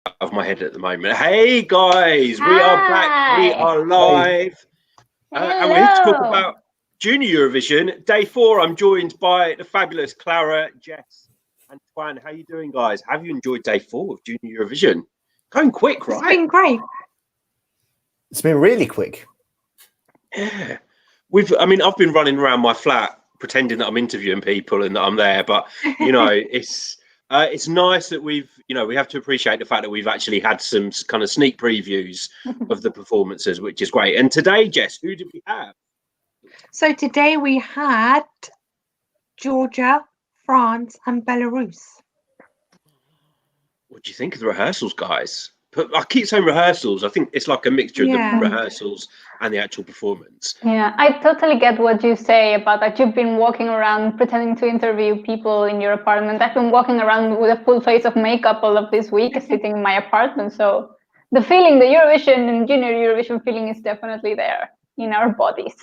of my head at the moment. Hey guys, we are back. We are live. And we're here to talk about Junior Eurovision. Day 4, I'm joined by the fabulous Clara, Jess, and Twan. How you doing, guys? Have you enjoyed day 4 of Junior Eurovision? Going quick, right? It's been great. It's been really quick. Yeah. I've been running around my flat pretending that I'm interviewing people and that I'm there, but you know, it's nice that we have to appreciate the fact that we've actually had some kind of sneak previews of the performances, which is great. And today, Jess, who did we have? So today we had Georgia, France, and Belarus. What do you think of the rehearsals, guys? I keep saying rehearsals. I think it's like a mixture of the rehearsals and the actual performance. Yeah, I totally get what you say about that. You've been walking around pretending to interview people in your apartment. I've been walking around with a full face of makeup all of this week, sitting in my apartment. So the feeling, the Eurovision and Junior Eurovision feeling is definitely there in our bodies.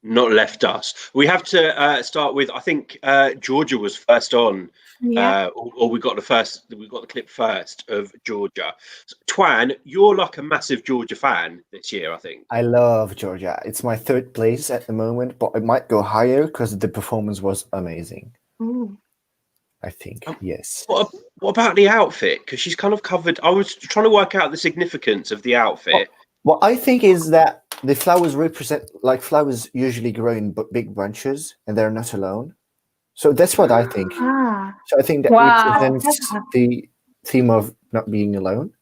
Not left us. We have to start with, I think Georgia was first on. Yeah. Or we got the clip first of Georgia. So, Twan, you're like a massive Georgia fan this year, I think. I love Georgia. It's my 3rd place at the moment, but it might go higher because the performance was amazing. Ooh. I think, yes. What about the outfit? Because she's kind of covered. I was trying to work out the significance of the outfit. What I think is that the flowers represent, like flowers usually grow in big bunches, and they're not alone. So that's what I think. So I think that represents the theme of not being alone.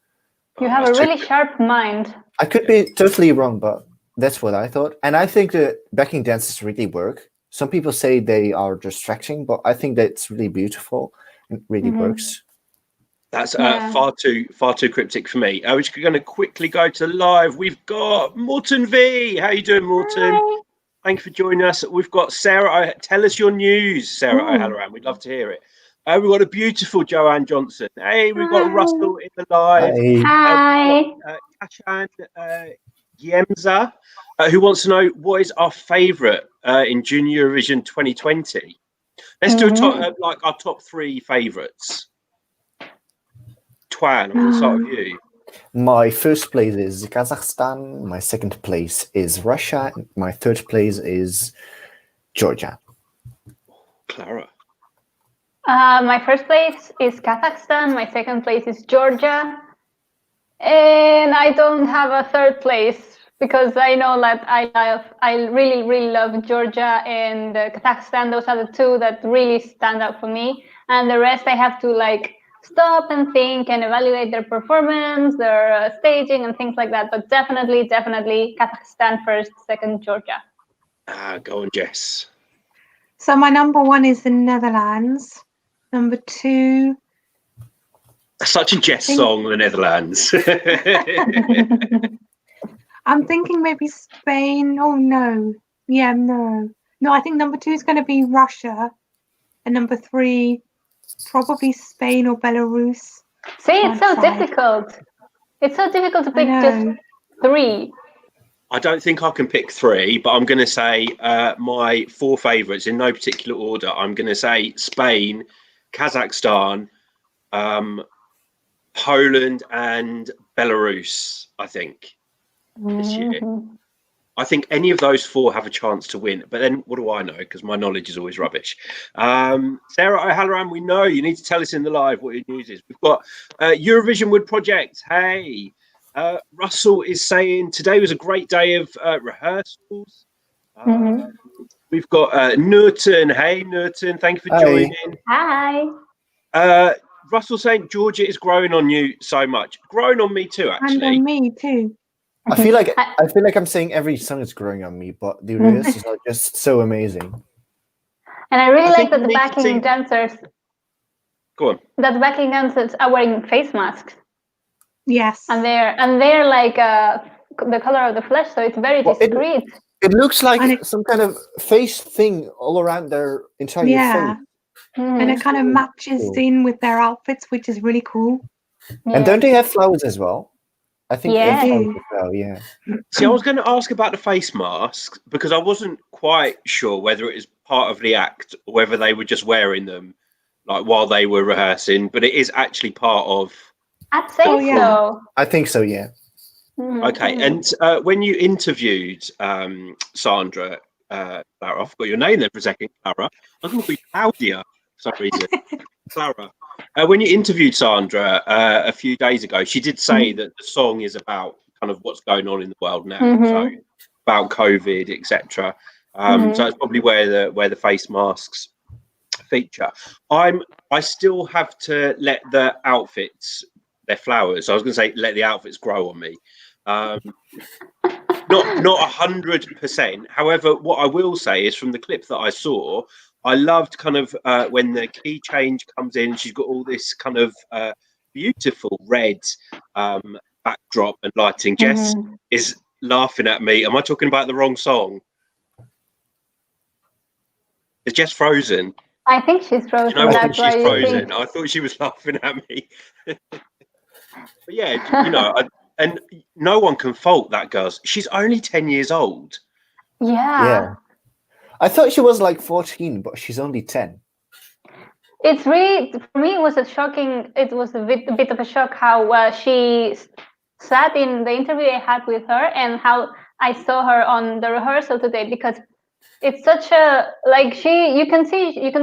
You have a really sharp mind. I could be totally wrong, but that's what I thought. And I think the backing dances really work. Some people say they are distracting, but I think that's really beautiful and really works. That's far too cryptic for me. We're just going to quickly go to live. We've got Morton V. How you doing, Morton? Hi. Thank you for joining us. We've got Sarah. Tell us your news, Sarah O'Halloran. We'd love to hear it. We've got a beautiful Joanne Johnson. Hey, we've got Russell in the live. Hi. Kashan Giemza, who wants to know what is our favourite in Junior Eurovision 2020. Let's do our top 3 favourites. Twan, I'm going to start with you. My 1st place is Kazakhstan. My 2nd place is Russia. My 3rd place is Georgia. Clara. My 1st place is Kazakhstan. My 2nd place is Georgia. And I don't have a 3rd place because I know that I really, really love Georgia and Kazakhstan. Those are the 2 that really stand out for me. And the rest I have to stop and think and evaluate their performance, their staging and things like that. But definitely Kazakhstan first, 2nd Georgia. Go on, Jess. So my number 1 is the Netherlands. Number 2. Such a Jess song, the Netherlands. I'm thinking maybe Spain. Oh no. Yeah, no. No, I think number 2 is going to be Russia. And number 3, probably Spain or Belarus. See, it's so difficult. It's so difficult to pick just 3. I don't think I can pick 3, but I'm going to say my 4 favourites in no particular order. I'm going to say Spain, Kazakhstan, Poland, and Belarus, I think, this year. I think any of those 4 have a chance to win, but then what do I know? Because my knowledge is always rubbish. Sarah O'Halloran, we know you need to tell us in the live what your news is. We've got Eurovision Wood Project. Hey, Russell is saying today was a great day of rehearsals. We've got Nurten. Hey, Nurten, thank you for joining. Hi. Russell saying Georgia is growing on you so much. Growing on me too, actually. And on me too. I feel like I'm saying every song is growing on me, but the rehearsals are just so amazing. And I really like that the backing dancers. Go on. That the backing dancers are wearing face masks. Yes. And they're like the color of the flesh, so it's very discreet. It looks like some kind of face thing all around their entire face. And it kind of matches in with their outfits, which is really cool. And don't they have flowers as well? I think they have flowers as well, See, I was going to ask about the face masks because I wasn't quite sure whether it is part of the act or whether they were just wearing them while they were rehearsing, but it is actually part of I'd say so. I think so, yeah. Okay, and when you interviewed Sandra, Clara, I forgot your name there for a second, Clara. I was going to call you Claudia for some reason. Clara. When you interviewed Sandra a few days ago, she did say that the song is about kind of what's going on in the world now, so about COVID, etc. So it's probably where the face masks feature. I still have to let the outfits, their flowers. I was going to say let the outfits grow on me. Not 100%. However, what I will say is from the clip that I saw, I loved kind of when the key change comes in. She's got all this kind of beautiful red backdrop and lighting. Jess is laughing at me. Am I talking about the wrong song? Is Jess frozen? I think she's frozen. You know what? She's frozen. I thought she was laughing at me. But yeah, you know, and no one can fault that girl. She's only 10 years old. Yeah. I thought she was like 14, but she's only 10. It's really, for me, it was a bit of a shock how she sat in the interview I had with her and how I saw her on the rehearsal today, because it's such a, like, you can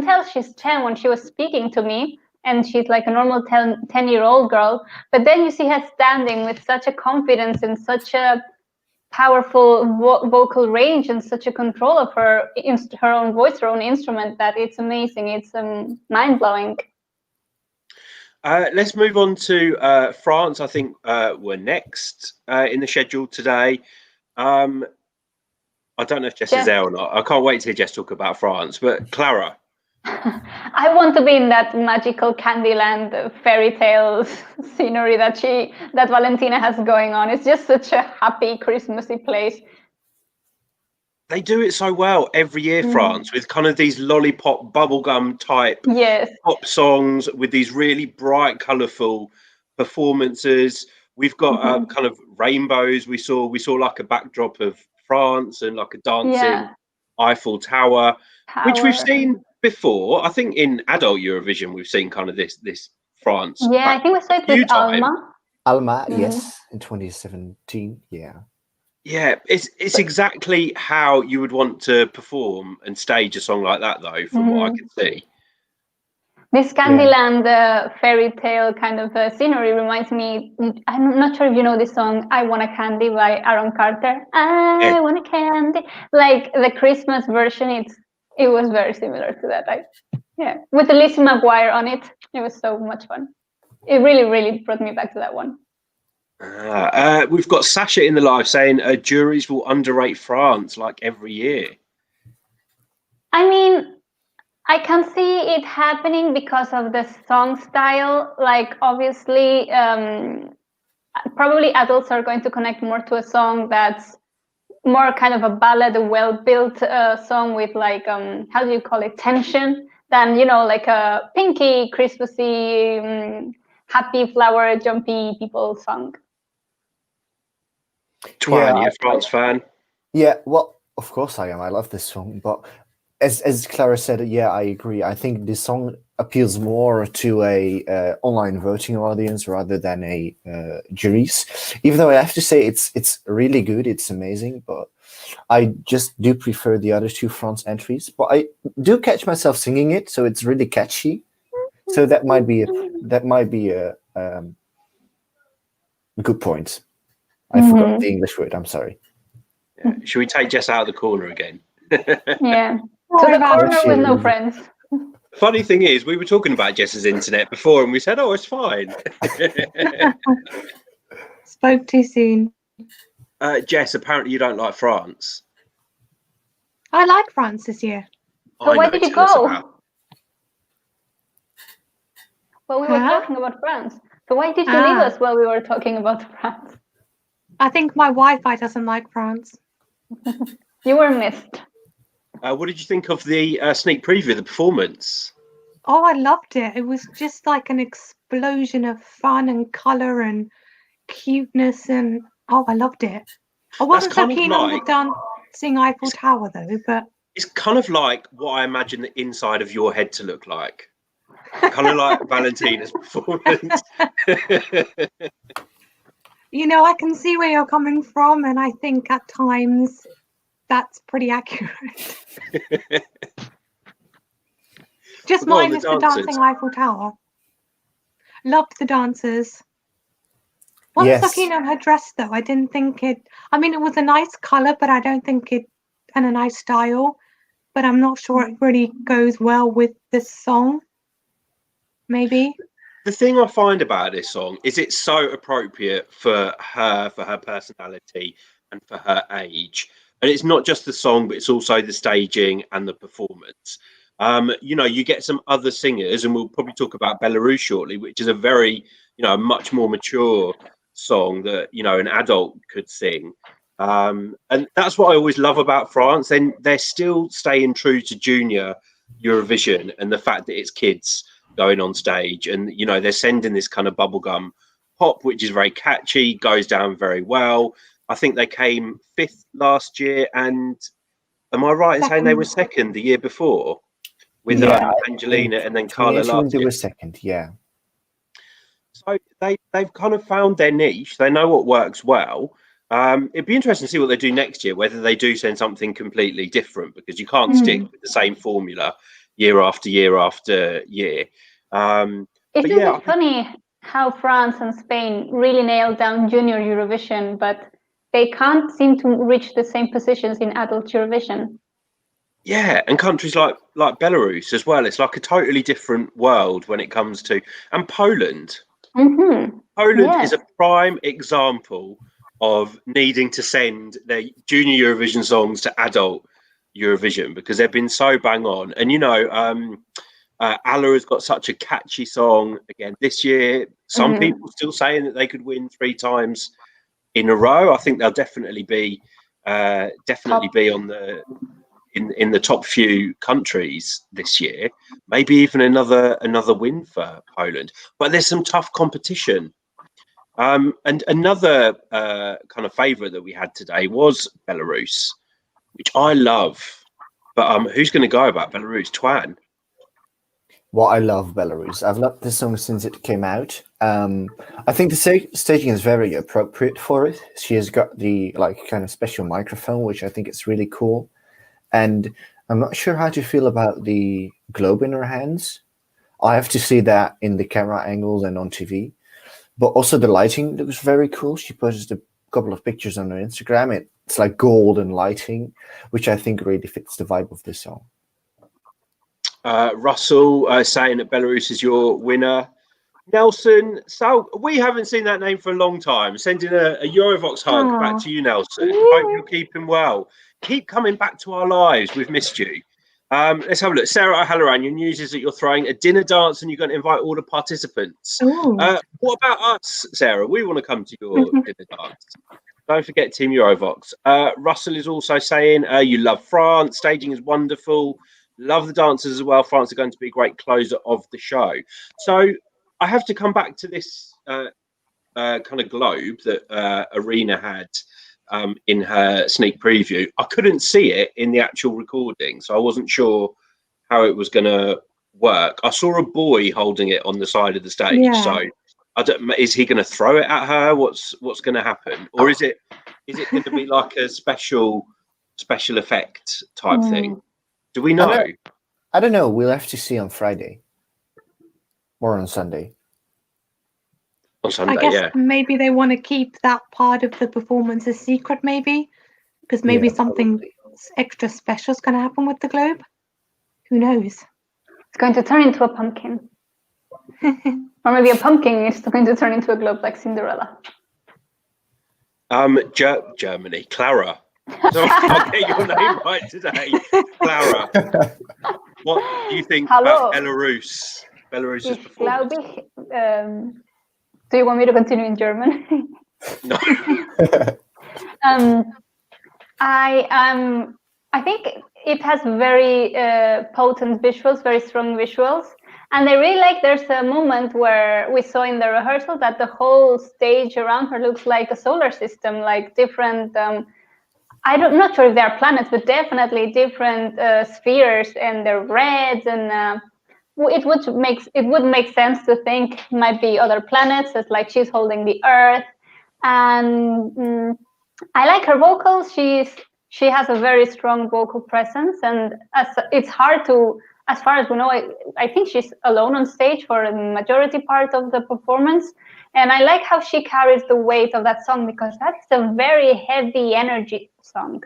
tell she's 10 when she was speaking to me, and she's like a normal 10-year-old girl, but then you see her standing with such a confidence and such a powerful vocal range and such a control of her own voice, her own instrument, that it's amazing. It's mind-blowing. Let's move on to France. I think we're next in the schedule today. I don't know if Jess is there or not. I can't wait to hear Jess talk about France. But Clara. I want to be in that magical Candyland fairy tale scenery that Valentina has going on. It's just such a happy, Christmassy place. They do it so well every year, France, with kind of these lollipop, bubblegum type pop songs with these really bright, colourful performances. We've got kind of rainbows. We saw like a backdrop of France and like a dancing Eiffel Tower, which we've seen before. I think in adult Eurovision we've seen kind of this France. Yeah, I think we saw it with Alma. Alma, yes, in 2017. Yeah, it's exactly how you would want to perform and stage a song like that, though, from what I can see. This Candyland fairy tale kind of scenery reminds me, I'm not sure if you know this song, I Want a Candy by Aaron Carter. I want a candy. Like the Christmas version, it was very similar to that. With Lizzie McGuire on it. It was so much fun. It really, really brought me back to that one. We've got Sasha in the live saying juries will underrate France like every year. I mean, I can see it happening because of the song style. Like, obviously, probably adults are going to connect more to a song that's more kind of a ballad, a well-built song with like, how do you call it, tension, than, you know, like a pinky, Christmassy, happy, flower, jumpy people song. Twan, you're a France fan? Yeah, well, of course I am. I love this song, but as Clara said, yeah, I agree. I think this song appeals more to a online voting audience rather than a juries. Even though I have to say it's really good, it's amazing, but I just do prefer the other two France entries. But I do catch myself singing it, so it's really catchy. So that might be a good point. I forgot the English word. I'm sorry. Yeah. Should we take Jess out of the corner again? Yeah. To the corner with no friends. Funny thing is, we were talking about Jess's internet before, and we said, "Oh, it's fine." Spoke too soon. Jess, apparently you don't like France. I like France this year. So why did you go? Well, we were talking about France. So why did you leave us while we were talking about France? I think my Wi-Fi doesn't like France. You were missed. What did you think of the sneak preview of the performance? Oh, I loved it. It was just like an explosion of fun and colour and cuteness, and I loved it. I wasn't so keen on the dancing Eiffel Tower though, but it's kind of like what I imagine the inside of your head to look like. Kind of like Valentina's performance. I can see where you're coming from, and I think at times that's pretty accurate. Just minus the dancing Eiffel Tower. Loved the dancers. Wasn't so keen on her dress though. I didn't think it. I mean, it was a nice color, but I don't think it and a nice style. But I'm not sure it really goes well with this song. Maybe. The thing I find about this song is it's so appropriate for her personality, and for her age. And it's not just the song, but it's also the staging and the performance. You get some other singers, and we'll probably talk about Belarus shortly, which is a very, much more mature song that, an adult could sing. And that's what I always love about France. Then they're still staying true to junior Eurovision and the fact that it's kids going on stage, and they're sending this kind of bubblegum pop, which is very catchy, goes down very well. I think they came 5th last year, and am I right in saying they were 2nd the year before with Angelina and then Carla last year? They were 2nd, yeah. So they've kind of found their niche. They know what works well. It'd be interesting to see what they do next year, whether they do send something completely different, because you can't stick with the same formula year after year after year. Isn't it funny how France and Spain really nailed down junior Eurovision, but they can't seem to reach the same positions in adult Eurovision? Yeah, and countries like Belarus as well. It's like a totally different world when it comes to, and Poland. Poland is a prime example of needing to send their junior Eurovision songs to adult Eurovision, because they've been so bang on. And Allah has got such a catchy song again this year. Some people still saying that they could win 3 times in a row. I think they'll definitely be on the in the top few countries this year. Maybe even another win for Poland. But there's some tough competition. And another kind of favourite that we had today was Belarus, which I love. But who's going to go about Belarus? Twan? Well, I love Belarus. I've loved this song since it came out. I think the staging is very appropriate for it. She has got the kind of special microphone, which I think is really cool. And I'm not sure how to feel about the globe in her hands. I have to see that in the camera angles and on TV. But also the lighting looks very cool. She posted a couple of pictures on her Instagram. It's like golden lighting, which I think really fits the vibe of this song. Russell saying that Belarus is your winner. Nelson, so we haven't seen that name for a long time. Sending a Eurovox hug back to you, Nelson. Hope you're keeping well. Keep coming back to our lives. We've missed you. Let's have a look. Sarah O'Halloran, your news is that you're throwing a dinner dance and you're going to invite all the participants. What about us, Sarah? We want to come to your dinner dance. Don't forget Team Eurovox. Russell is also saying you love France. Staging is wonderful. Love the dancers as well. France are going to be a great closer of the show. So I have to come back to this kind of globe that Arina had in her sneak preview. I couldn't see it in the actual recording, so I wasn't sure how it was going to work. I saw a boy holding it on the side of the stage, so I don't. Is he going to throw it at her? What's going to happen, or is it going to be like a special effect type thing? Do we know? I don't know. We'll have to see on Friday or on Sunday. On Sunday, I guess maybe they want to keep that part of the performance a secret, maybe, because maybe something extra special is going to happen with the globe. Who knows? It's going to turn into a pumpkin. Or maybe a pumpkin is going to turn into a globe like Cinderella. Germany. Clara. I'll get your name right today. Clara. What do you think about Belarus? Belarus's performance? Do you want me to continue in German? No. I think it has very potent visuals, very strong visuals. And I really like there's a moment where we saw in the rehearsal that the whole stage around her looks like a solar system, like different, I'm not sure if they are planets, but definitely different spheres, and they're reds and it would make sense to think might be other planets. It's like she's holding the Earth, and I like her vocals. She has a very strong vocal presence, and it's hard to, as far as we know, I think she's alone on stage for the majority part of the performance. And I like how she carries the weight of that song, because that's a very heavy energy song.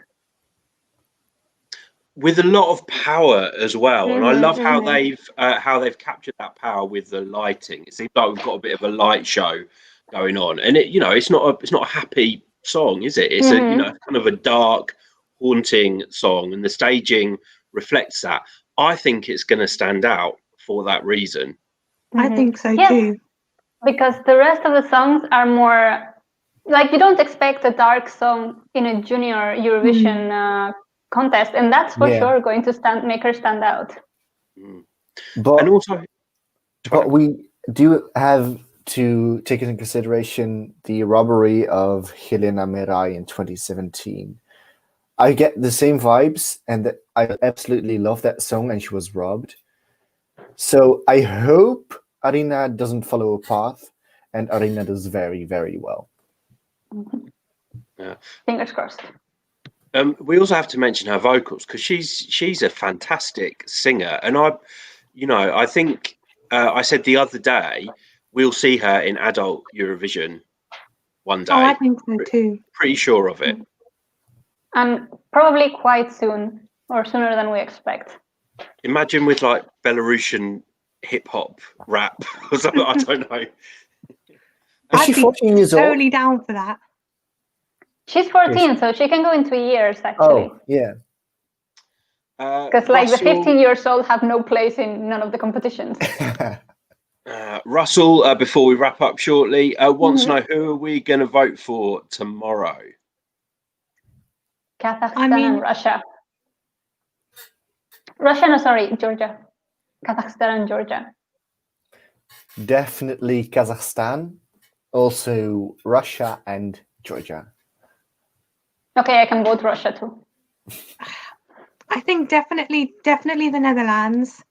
With a lot of power as well, and I love how they've captured that power with the lighting. It seems like we've got a bit of a light show going on, and it's not a happy song, is it? It's a kind of a dark, haunting song, and the staging reflects that. I think it's going to stand out for that reason. I think so too. Because the rest of the songs are more like, you don't expect a dark song in a junior Eurovision contest, and that's for sure going to make her stand out. But we do have to take into consideration the robbery of Helena Mirai in 2017. I get the same vibes, and I absolutely love that song, and she was robbed. So I hope Arina doesn't follow a path, and Arina does very, very well. Yeah. Fingers crossed. We also have to mention her vocals, because she's a fantastic singer, and I think I said the other day we'll see her in adult Eurovision one day. Oh, I think so too. Pretty sure of it. And probably quite soon, or sooner than we expect. Imagine with like Belarusian hip hop rap or something. I don't know. Is she 14 years old? Totally down for that. She's 14, so she can go in 2 years actually. Oh, yeah. Because like the 15 years old have no place in none of the competitions. Russell, before we wrap up shortly, wants to know, who are we going to vote for tomorrow? Kazakhstan and Russia. Georgia. Kazakhstan and Georgia. Definitely Kazakhstan. Also Russia and Georgia. Okay, I can vote Russia too. I think definitely the Netherlands,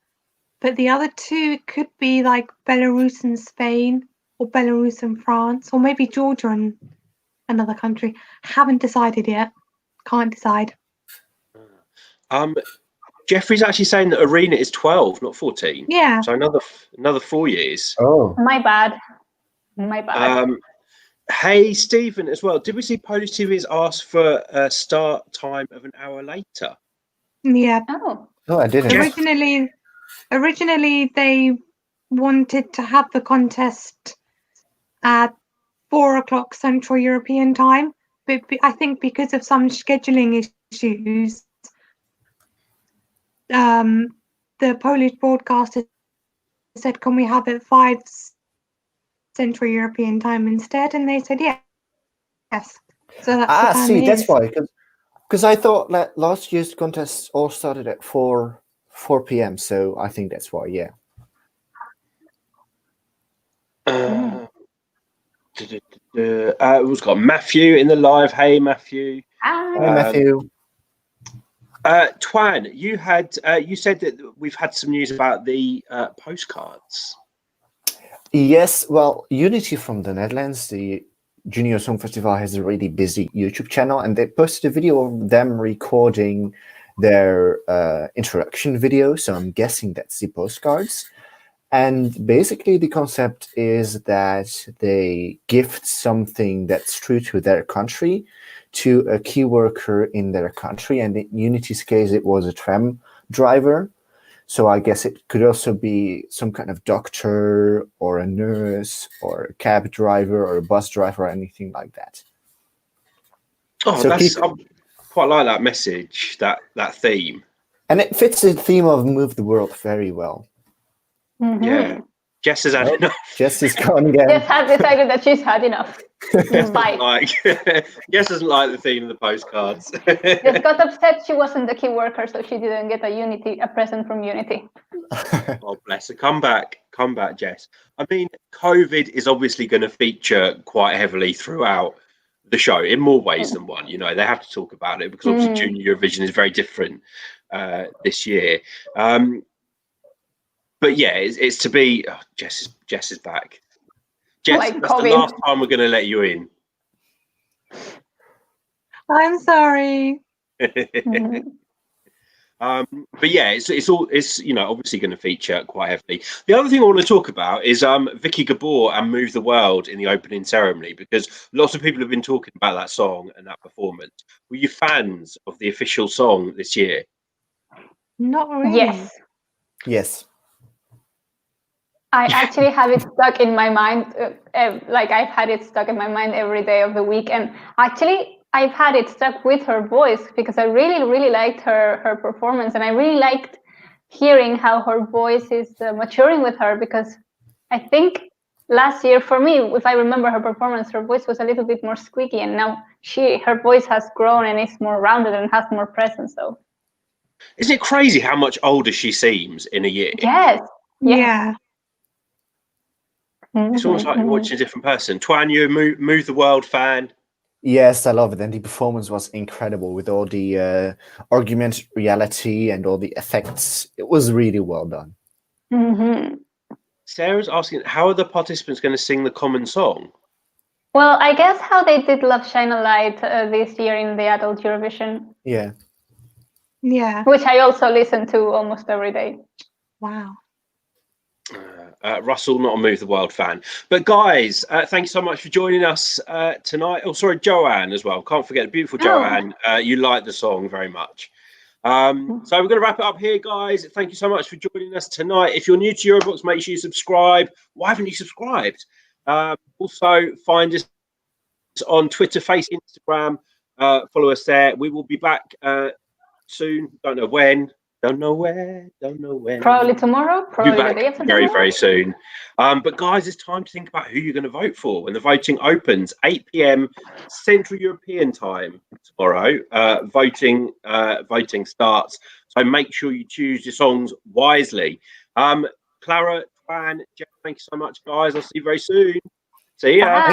but the other two could be like Belarus and Spain, or Belarus and France, or maybe Georgia and another country. Haven't decided yet. Can't decide. Jeffrey's actually saying that Arina is 12, not 14. Yeah. So another 4 years. Oh. My bad. Hey, Stephen, as well. Did we see Polish TV's asked for a start time of an hour later? Yeah. Oh, I didn't. Originally, they wanted to have the contest at 4 o'clock Central European time, but I think because of some scheduling issues, the Polish broadcaster said, "Can we have it 5 Central European time instead?" And they said, yes. So that's that's why. Because I thought that last year's contests all started at 4 p.m. So I think that's why. Yeah. We've got Matthew in the live. Hey, Matthew. Hi, Matthew. Twan, you said that we've had some news about the postcards. Yes, well, Unity from the Netherlands, the Junior Song Festival, has a really busy YouTube channel, and they posted a video of them recording their introduction video. So I'm guessing that's the postcards. And basically the concept is that they gift something that's true to their country to a key worker in their country. And in Unity's case, it was a tram driver. So I guess it could also be some kind of doctor or a nurse or a cab driver or a bus driver or anything like that. Oh, so I quite like that message, that theme. And it fits the theme of Move the World very well. Mm-hmm. Yeah. Jess has had enough. Jess is gone again. Jess has decided that she's had enough. Jess doesn't like the theme of the postcards. Jess got upset she wasn't the key worker, so she didn't get a present from Unity. Oh, bless her. Come back, Jess. I mean, COVID is obviously going to feature quite heavily throughout the show in more ways than one. You know, they have to talk about it because obviously Junior Eurovision is very different this year. But yeah, it's to be. Oh, Jess is back. Jess, Like that's the last time we're going to let you in. I'm sorry. But yeah, it's obviously going to feature quite heavily. The other thing I want to talk about is Viki Gabor and "Move the World" in the opening ceremony, because lots of people have been talking about that song and that performance. Were you fans of the official song this year? Not really. Yes. I actually have it stuck in my mind. Like I've had it stuck in my mind every day of the week, and actually I've had it stuck with her voice, because I really, really liked her performance, and I really liked hearing how her voice is maturing with her, because I think last year, for me, if I remember her performance, her voice was a little bit more squeaky, and now her voice has grown and is more rounded and has more presence. So, isn't it crazy how much older she seems in a year? Yes. Yeah. It's almost like you're watching a different person. Twan, you Move the World fan? Yes, I love it, and the performance was incredible with all the argument reality and all the effects. It was really well done. Sarah's asking, how are the participants going to sing the common song? Well, I guess how they did Love Shine a Light this year in the adult Eurovision. Yeah. Which I also listen to almost every day. Wow. Russell, not a Move the World fan. But guys, thank you so much for joining us tonight. Oh, sorry, Joanne as well. Can't forget, beautiful Joanne. You like the song very much. So we're going to wrap it up here, guys. Thank you so much for joining us tonight. If you're new to Eurobox, make sure you subscribe. Why haven't you subscribed? Also, find us on Twitter, Facebook, Instagram. Follow us there. We will be back soon. Don't know when. Don't know where. Don't know when. Probably tomorrow. Probably the day after very, tomorrow. very soon. But guys, it's time to think about who you're going to vote for when the voting opens. 8 p.m. Central European time tomorrow. Voting starts. So make sure you choose your songs wisely. Clara, Twan, Jeff, thank you so much, guys. I'll see you very soon. See ya. Bye.